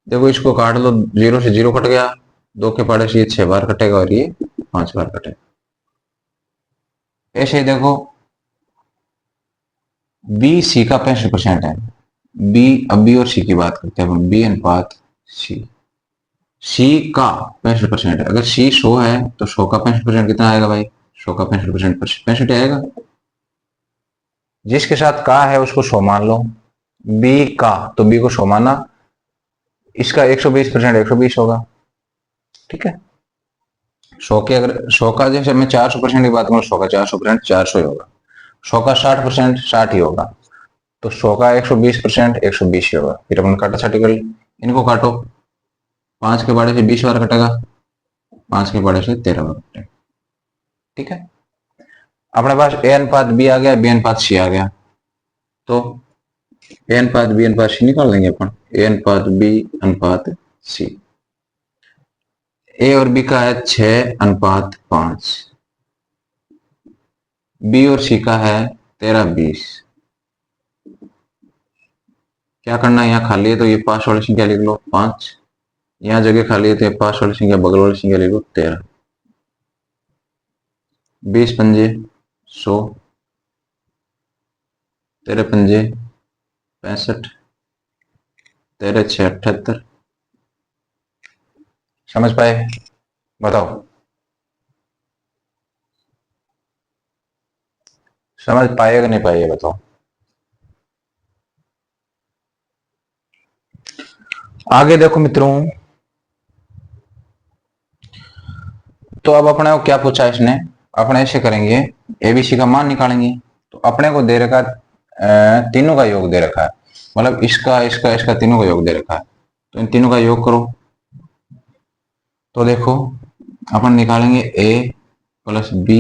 देखो इसको काट लो, 0 से 0 कट गया, 2 के पाड़े से ये 6 बार कटेगा और ये 5 बार कटेगा। ऐसे ही देखो बी सी का 65% है, बी अब बी और सी की बात करते हैं बी अनुपात सी, सी का 65% है। अगर सी 100 है तो 100 का 65% कितना आएगा भाई, 100 का 65% 65 आएगा। जिसके साथ का है उसको 100 मान लो, बी का तो बी को 100 माना, इसका 120% 120 होगा, ठीक है। 100 के अगर 100 का जैसे मैं 400% की बात करूँ, 100 का 400% 400 ही होगा, 100 का 60% 60 ही होगा, तो 100 का 120% 120 ही होगा। फिर अपन काटा छाटी कर, इनको काटो, 5 के बाड़े से 20 बार कटेगा, 5 के बाड़े से 13 बार कटेगा, ठीक है। अपने पास ए अनुपात बी आ गया, बी अनुपात सी आ गया, तो ए अनुपात बी अनुपात सी निकाल लेंगे अपन, ए अनुपात बी अनुपात सी। ए और बी का है 6:5, बी और सी का है 13:20। क्या करना है, यहाँ खाली है तो ये पास वाली संख्या लिख लो 5, यहाँ जगह खाली है तो ये पास वाली संख्या बगल वाली संख्या लिख लो 13, 20 पंजे 100, 13 पंजे 65, 13 6 78। समझ पाए, बताओ समझ पाएगा नहीं पाए बताओ। आगे देखो मित्रों, तो अब अपने को क्या पूछा इसने, अपने ऐसे करेंगे, एबीसी का मान निकालेंगे। तो अपने को दे रखा तीनों का योग दे रखा है, मतलब इसका इसका इसका तीनों का योग दे रखा है, तो इन तीनों का योग करो। तो देखो अपन निकालेंगे ए प्लस बी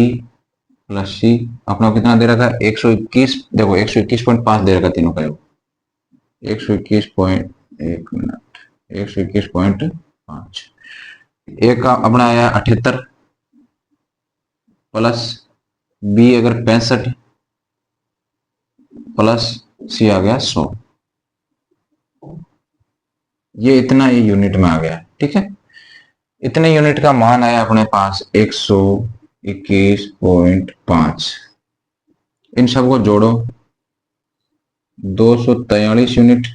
प्लस सी अपना कितना दे रखा है 121। देखो 121.5 दे रखा तीनों का योग 121.1 मिनट 121.5। एक का अपना आया 78 प्लस बी अगर 65 प्लस सी आ गया 100। ये इतना ही यूनिट में आ गया। ठीक है, इतने यूनिट का मान आया अपने पास 121.5। इन सबको जोड़ो 243 यूनिट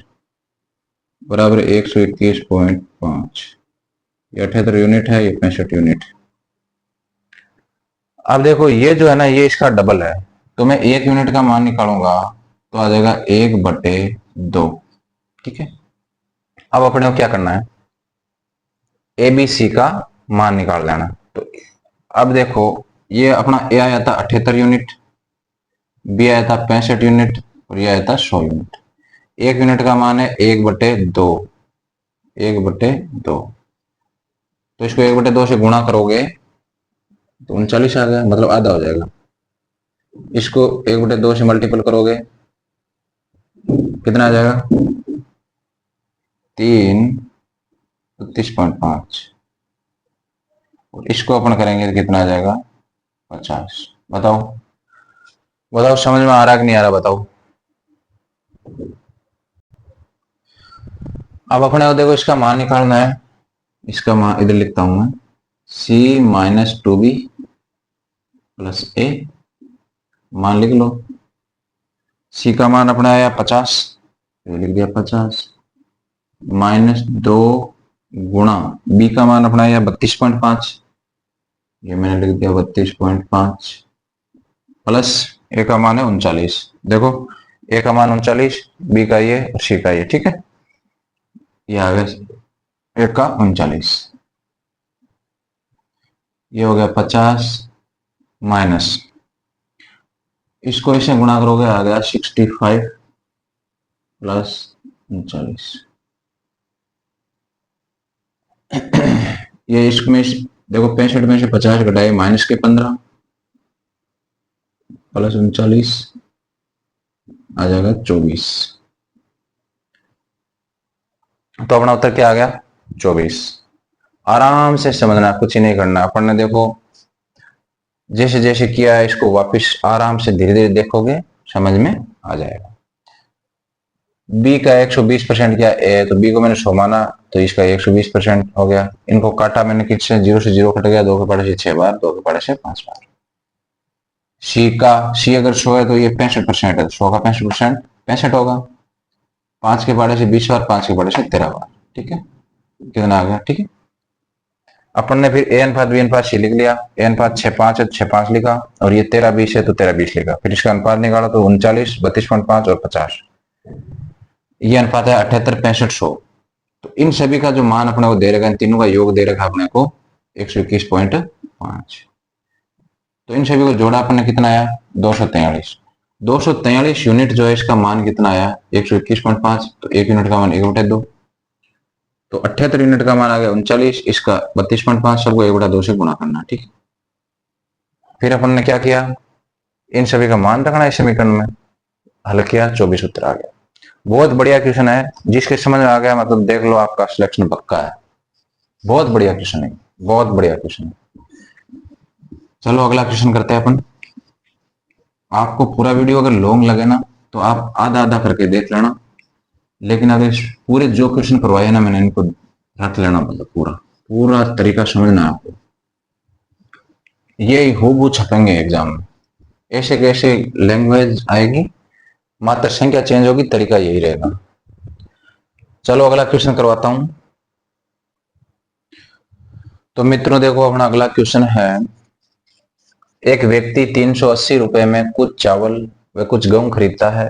बराबर 121.5। ये 78 यूनिट है, ये 65 यूनिट। अब देखो ये जो है ना ये इसका डबल है, तो मैं 1 यूनिट का मान निकालूंगा तो आ जाएगा 1/2। ठीक है, अब अपने को क्या करना है, ए बी सी का मान निकाल लेना। तो अब देखो ये अपना ए आया था 78 यूनिट, बी आया था 65 यूनिट और ये आया था 100 यूनिट। 1 यूनिट का मान है 1/2। 1/2 तो इसको 1/2 से गुणा करोगे तो 39 आ गया, मतलब आधा हो जाएगा। इसको 1/2 से मल्टीपल करोगे कितना आ जाएगा 3 32.5। और इसको अपन करेंगे तो कितना आ जाएगा 50। बताओ बताओ समझ में आ रहा कि नहीं आ रहा बताओ। अब अपने को देखो इसका मान निकालना है। इसका मान इधर लिखता हूं मैं, C-2B प्लस ए, मान लिख लो। सी का मान अपना आया 50, लिख दिया 50 -2 गुणा बी का मान अपना आया 32.5, ये मैंने लिख दिया 32.5 प्लस ए का मान है 39। देखो ए का मान 39, बी का ये और सी का ये। ठीक है, ये आ गया ए का 39, ये हो गया 50 माइनस इसको इसे गुणा करोगे आ गया 65 प्लस 39। ये इसमें देखो 65 में से 50 घटाए माइनस के 15 प्लस 39 आ जाएगा 24। तो अपना उत्तर क्या आ गया 24। आराम से समझना, कुछ ही नहीं करना अपन ने। देखो जैसे जैसे किया है इसको वापस आराम से धीरे धीरे देखोगे समझ में आ जाएगा। बी का 120% क्या ए, तो बी को मैंने 100 माना तो इसका 120% हो गया। इनको काटा मैंने किससे, 0 से 0 कट गया, 2 के पड़े से 6 बार, 2 के पड़े से 5 बार। सी अगर 100 है तो ये 65% है, 100 का 65% 65 होगा। 5 के पड़े से 20 बार, 5 के पड़े से 13 बार। ठीक है, कितना आ गया। ठीक है, अपन ने फिर ए अनुपात बी अनुपात सी लिख लिया। ए अनुपात 6:5 है, 6:5 लिखा, और ये 13:20 है तो 13:20 लिखा। फिर इसका अनुपात निकाला तो 39, 32.5 और 50। ये अनुपात है 78, 65, 100। तो इन सभी का जो मान अपने को दे रखा है, इन तीनों का योग दे रखा अपने को 121.5। तो इन सभी को जोड़ा अपन ने कितना आया 243। 243 यूनिट जो है इसका मान कितना आया 121.5। तो 1 यूनिट का मान 1/2, तो 78 यूनिट का मान आ गया 39। इसका 32.5 सबको 1/2 से गुणा करना। ठीक है, फिर अपन ने क्या किया, इन सभी का मान रखना इस समीकरण में, हल किया, 24 उत्तर आ गया। बहुत बढ़िया क्वेश्चन है, जिसके समझ में आ गया मतलब देख लो आपका सिलेक्शन पक्का है। बहुत बढ़िया क्वेश्चन है, बहुत बढ़िया क्वेश्चन है। चलो अगला क्वेश्चन करते हैं अपन। आपको पूरा वीडियो अगर लॉन्ग लगे ना तो आप आधा आधा करके देख लेना, लेकिन अगर पूरे जो क्वेश्चन करवाए ना मैंने इनको रट लेना, मतलब पूरा पूरा तरीका समझना है आपको। ये हूबहू छपेंगे एग्जाम में, ऐसे कैसे लैंग्वेज आएगी, मात्र संख्या चेंज होगी, तरीका यही रहेगा। चलो अगला क्वेश्चन करवाता हूं। तो मित्रों देखो अपना अगला क्वेश्चन है, एक व्यक्ति 380 रुपए में कुछ चावल व कुछ गेहूं खरीदता है।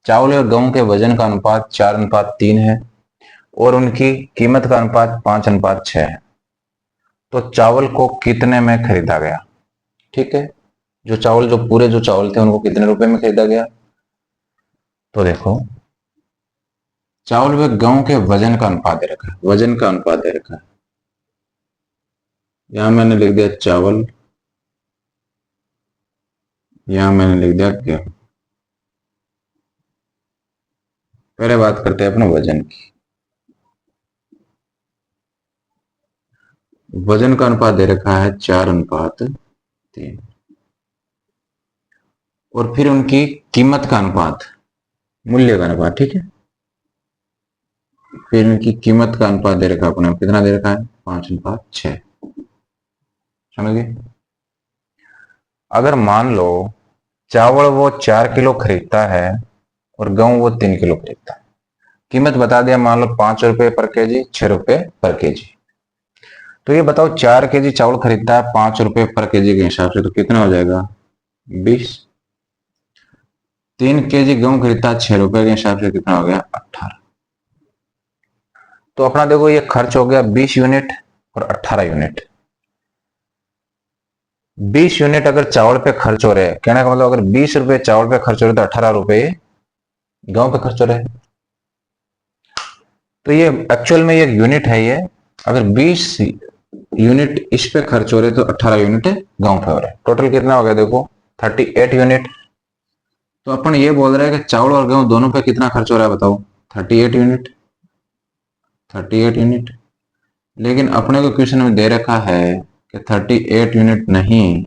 चावल और गेहूं के वजन का अनुपात 4:3 है और उनकी कीमत का अनुपात 5:6 है। तो चावल को कितने में खरीदा गया। ठीक है, जो चावल जो पूरे जो चावल थे उनको कितने रुपए में खरीदा गया। तो देखो चावल व गेहूं के वजन का अनुपात दे रखा है, वजन का अनुपात दे रखा है। यहां मैंने लिख दिया चावल यहां मैंने लिख दिया कि पहले बात करते हैं अपने वजन की। वजन का अनुपात दे रखा है 4:3, और फिर उनकी कीमत का अनुपात, मूल्य का अनुपात, ठीक है। फिर उनकी कीमत का अनुपात दे रखा है अपने, कितना दे रखा है, 5:6। समझ गए। अगर मान लो चावल वो 4 किलो खरीदता है और गेहूं वो 3 किलो खरीदता है, कीमत बता दिया, मान लो 5 रुपए पर केजी, 6 रुपए पर केजी। तो ये बताओ 4 केजी चावल खरीदता है 5 रुपए पर केजी के हिसाब से, तो कितना हो जाएगा, 20। 3 केजी गेहूं खरीदता है 6 रुपए के हिसाब से, कितना हो गया, 18। तो अपना देखो ये खर्च हो गया 20 यूनिट और 18 यूनिट। 20 यूनिट अगर चावल पे खर्च हो रहे हैं, कहने का मतलब अगर 20 रुपए चावल पे खर्च हो रहे तो 18 रुपए गेहूं पे खर्च हो रहे हैं। तो ये एक्चुअल में ये यूनिट है ये, अगर 20 यूनिट इस पे खर्च हो रहे तो 18 यूनिट गेहूं पे हो रहे हैं। टोटल कितना हो गया देखो, 38 यूनिट। तो अपन ये बोल रहे हैं कि चावल और गेहूं दोनों पे कितना खर्च हो रहा है बताओ, 38 यूनिट। 38 यूनिट। लेकिन अपने को क्वेश्चन में दे रखा है कि 38 यूनिट नहीं,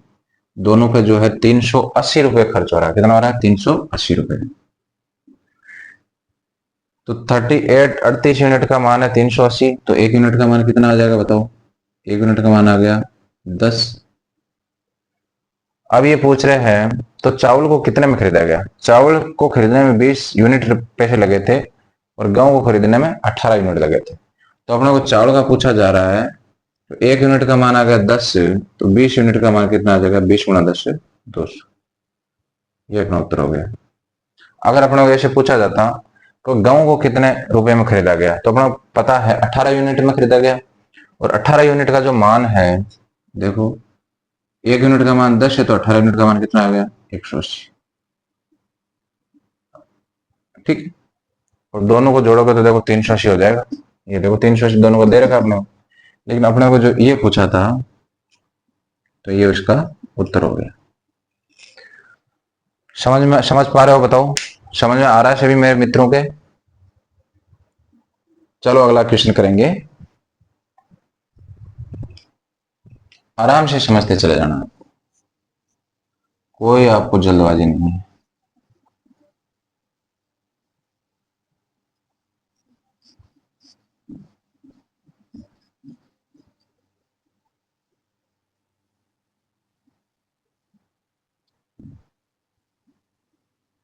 दोनों पे जो है 380 रुपए खर्च हो रहा है। कितना हो रहा है, 380 रुपए। तो 38 38 यूनिट का मान है 380, तो 1 यूनिट का मान कितना आ जाएगा बताओ, 1 यूनिट का मान आ गया 10। अब ये पूछ रहे हैं तो चावल को कितने में खरीदा गया। चावल को खरीदने में 20 यूनिट पैसे लगे थे और गेहूं को खरीदने में 18 यूनिट लगे थे। तो अपने को चावल का पूछा जा रहा है, तो 1 यूनिट का मान आ गया 10, तो 20 यूनिट का मान कितना आ जाएगा, 20 × 10 200। ये अपना उत्तर हो गया। अगर अपने को ऐसे पूछा जाता तो गेहूं को कितने रुपए में खरीदा गया, तो अपना पता है 18 यूनिट में खरीदा गया, और 18 यूनिट का जो मान है, देखो 1 यूनिट का मान 10 है, तो 18 यूनिट का मान कितना आ गया, 180। ठीक। और दोनों को जोड़ोगे तो देखो 380 हो जाएगा। ये देखो 380 दोनों को दे रखा अपने को, लेकिन अपने को जो ये पूछा था, तो ये उसका उत्तर हो गया। समझ पा रहे हो बताओ, समझ में आ रहा है सभी मेरे मित्रों के। चलो अगला क्वेश्चन करेंगे, आराम से समझते चले जाना, कोई आपको जल्दबाजी नहीं है।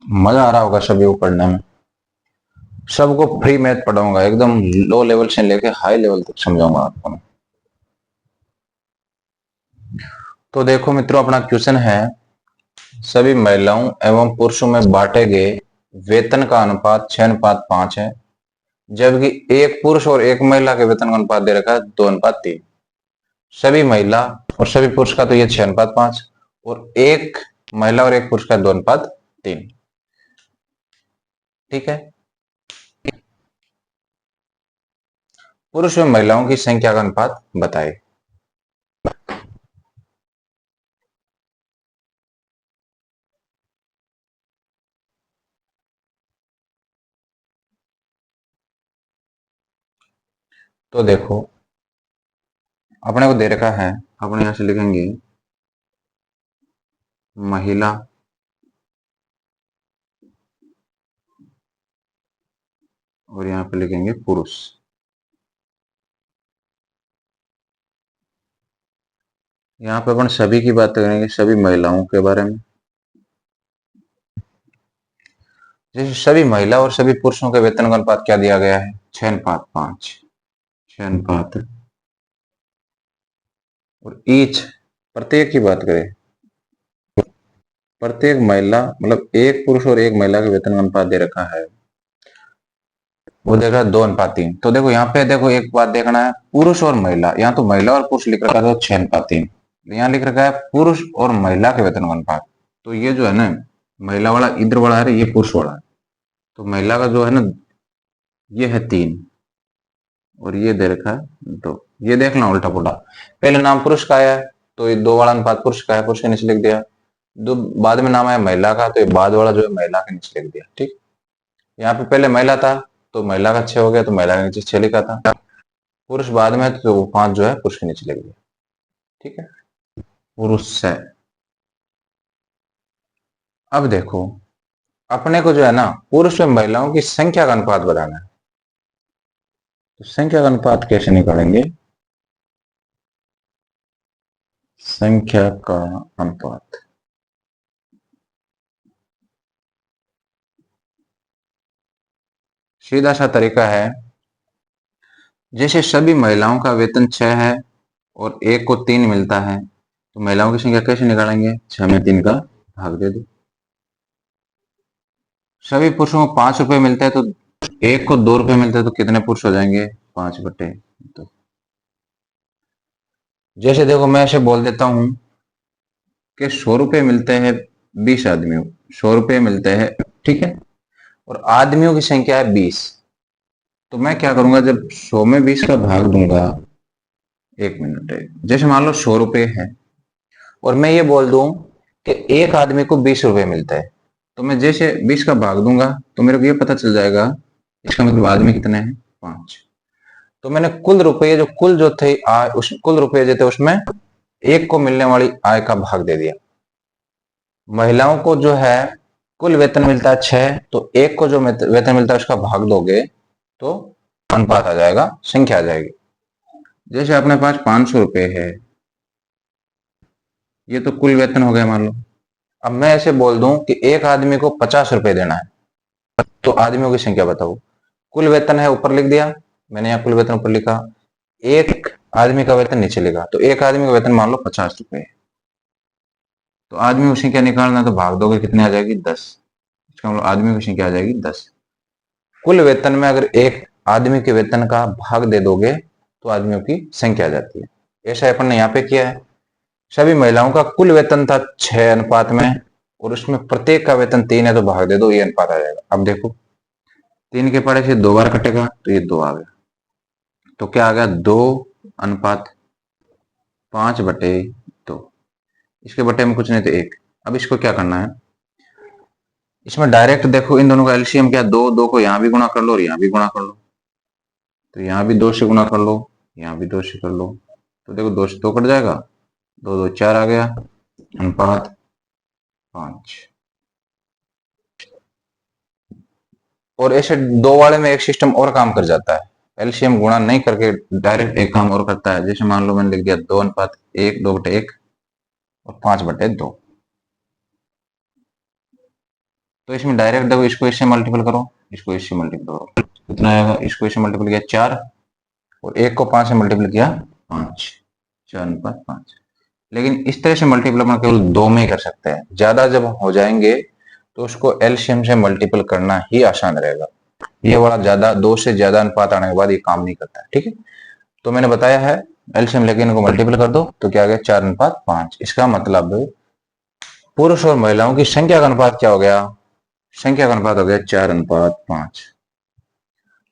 मजा आ रहा होगा सभी को पढ़ने में। सबको फ्री मैथ पढ़ाऊंगा, एकदम लो लेवल से लेके हाई लेवल तक समझाऊंगा आपको मैं। तो देखो मित्रों, अपना क्वेश्चन है, सभी महिलाओं एवं पुरुषों में बांटे गए वेतन का अनुपात 6:5 है, जबकि एक पुरुष और एक महिला के वेतन का अनुपात दे रखा है 2:3। सभी महिला और सभी पुरुष का तो ये 6:5, और एक महिला और एक पुरुष का 2:3। ठीक है। पुरुष एवं महिलाओं की संख्या का अनुपात बताए। तो देखो अपने को दे रखा है, अपने यहां से लिखेंगे महिला और यहां पे लिखेंगे पुरुष। यहाँ पे अपन सभी की बात करेंगे, सभी महिलाओं के बारे में। जैसे सभी महिला और सभी पुरुषों के वेतन का अनुपात क्या दिया गया है, 6:5। 6:5। और ईच, प्रत्येक की बात करें, प्रत्येक महिला मतलब एक पुरुष और एक महिला के वेतन का अनुपात दे रखा है, वो देख रहा है 2:3। तो देखो यहाँ पे देखो एक बात देखना है, पुरुष और महिला, यहाँ तो महिला और पुरुष लिख रखा है तो 6:3, यहाँ लिख रखा है पुरुष और महिला के वेतन का अनुपात। तो ये जो है ना, महिला वाला इधर वाला है, ये पुरुष वाला है, तो महिला का जो है ना, ये है 3 और ये दे रखा है 2। ये देखना उल्टा पुल्टा, पहले नाम पुरुष का आया है तो ये 2 वाला अनुपात पुरुष का है, पुरुष के नीचे लिख दिया। जो बाद में नाम आया महिला का, तो ये बाद वाला जो है महिला के नीचे लिख दिया। ठीक, यहाँ पे पहले महिला था तो महिला का 6 हो गया, तो महिला के नीचे 6 लिखा था। पुरुष बाद में तो वो 5 जो है पुरुष के नीचे लिख दिया। ठीक है, पुरुष से। अब देखो, अपने को जो है ना पुरुष में महिलाओं की संख्या का अनुपात बताना है। तो संख्या का अनुपात कैसे निकालेंगे? संख्या का अनुपात सीधा सा तरीका है, जैसे सभी महिलाओं का वेतन 6 है और एक को 3 मिलता है, तो महिलाओं की संख्या कैसे निकालेंगे? 6 में 3 का भाग दे दो। सभी पुरुषों को 5 रुपए मिलते हैं, तो एक को 2 रुपए मिलते हैं, तो कितने पुरुष हो जाएंगे? 5/2। जैसे देखो, मैं ऐसे बोल देता हूं कि 100 रुपए मिलते हैं 20 आदमियों को, 100 रुपए मिलते हैं, ठीक है, और आदमियों की संख्या है 20। तो मैं क्या करूंगा, जब 100 में 20 का भाग दूंगा, 1 मिनट है, जैसे मान लो 100 रुपए है और मैं ये बोल दूं कि एक आदमी को 20 रुपए मिलता है, तो मैं जैसे 20 का भाग दूंगा तो मेरे को ये पता चल जाएगा, इसका मतलब आदमी कितने हैं? 5। तो मैंने कुल रुपये जो कुल जो थे आय, उस कुल रुपये जो थे उसमें एक को मिलने वाली आय का भाग दे दिया। महिलाओं को जो है कुल वेतन मिलता है 6, तो एक को जो वेतन मिलता है उसका भाग दोगे तो अनुपात आ जाएगा, संख्या आ जाएगी। जैसे अपने पास 500 रुपए है, ये तो कुल वेतन हो गया मान लो। अब मैं ऐसे बोल दूं कि एक आदमी को 50 रुपए देना है, तो आदमियों की संख्या बताओ। कुल वेतन है ऊपर लिख दिया, मैंने यहाँ कुल वेतन ऊपर लिखा, एक आदमी का वेतन नीचे लिखा, तो एक आदमी का वेतन मान लो 50 रुपए है, तो आदमी की संख्या निकालना, तो भाग दोगे कितने आ जाएगी? 10। इसका मतलब आदमी की संख्या आ जाएगी 10। कुल वेतन में अगर एक आदमी के वेतन का भाग दे दोगे तो आदमियों की संख्या आ जाती है। ऐसा अपन ने यहाँ पे किया है। सभी महिलाओं का कुल वेतन था 6 अनुपात में, और उसमें प्रत्येक का वेतन 3 है, तो भाग दे दो, ये अनुपात आ जाएगा। अब देखो, 3 के पड़े से 2 बार कटेगा, तो ये 2 आ गया, तो क्या आ गया? 2:5/2। इसके बटे में कुछ नहीं तो 1। अब इसको क्या करना है, इसमें डायरेक्ट देखो, इन दोनों का एलसीएम क्या? 2, 2 को यहां भी गुणा कर लो और यहां भी गुणा कर लो, तो यहां भी 2 से गुणा कर लो, यहां भी 2 से कर लो, तो देखो 2 से 2 कट जाएगा, 2 2 4 आ गया, अनुपात 5। और ऐसे 2 वाले में एक सिस्टम और काम कर जाता है, एलसीएम गुणा नहीं करके डायरेक्ट एक काम और करता है। जैसे मान लो मैंने लिख दिया 2:1, 2/1 और 5/2, तो इसमें डायरेक्ट देखो, इसको इससे मल्टीपल करो, इसको इससे मल्टीपल करो, कितना आएगा? इसको इससे मल्टीपल किया 4, और एक को 5 से मल्टीपल किया 5, 4:5। लेकिन इस तरह से मल्टीपल अपन केवल 2 में ही कर सकते हैं, ज्यादा जब हो जाएंगे तो उसको एलसीएम से मल्टीपल करना ही आसान रहेगा। ये वाला ज्यादा 2 से ज्यादा अनुपात आने के बाद ये काम नहीं करता है। ठीक है, तो मैंने बताया है एलसीएम लेके इनको मल्टीपल कर दो, तो क्या आ गया? 4:5। इसका मतलब पुरुष और महिलाओं की संख्या का अनुपात क्या हो गया? संख्या का अनुपात हो गया 4:5।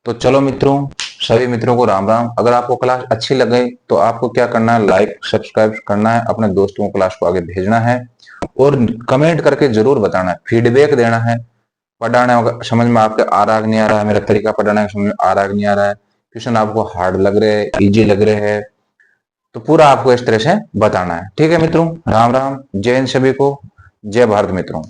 तो चलो मित्रों, सभी मित्रों को राम राम। अगर आपको क्लास अच्छी लगे तो आपको क्या करना है? लाइक सब्सक्राइब करना है, अपने दोस्तों को क्लास को आगे भेजना है, और कमेंट करके जरूर बताना है, फीडबैक देना है। पढ़ाने समझ में आपके आ रहा नहीं आ रहा है, मेरा तरीका पढ़ाने का समझ में आ रहा नहीं आ रहा है, क्वेश्चन आपको हार्ड लग रहे हैं, इजी लग रहे हैं, तो पूरा आपको इस तरह से बताना है। ठीक है मित्रों, राम राम, जय हिंद सभी को, जय भारत मित्रों।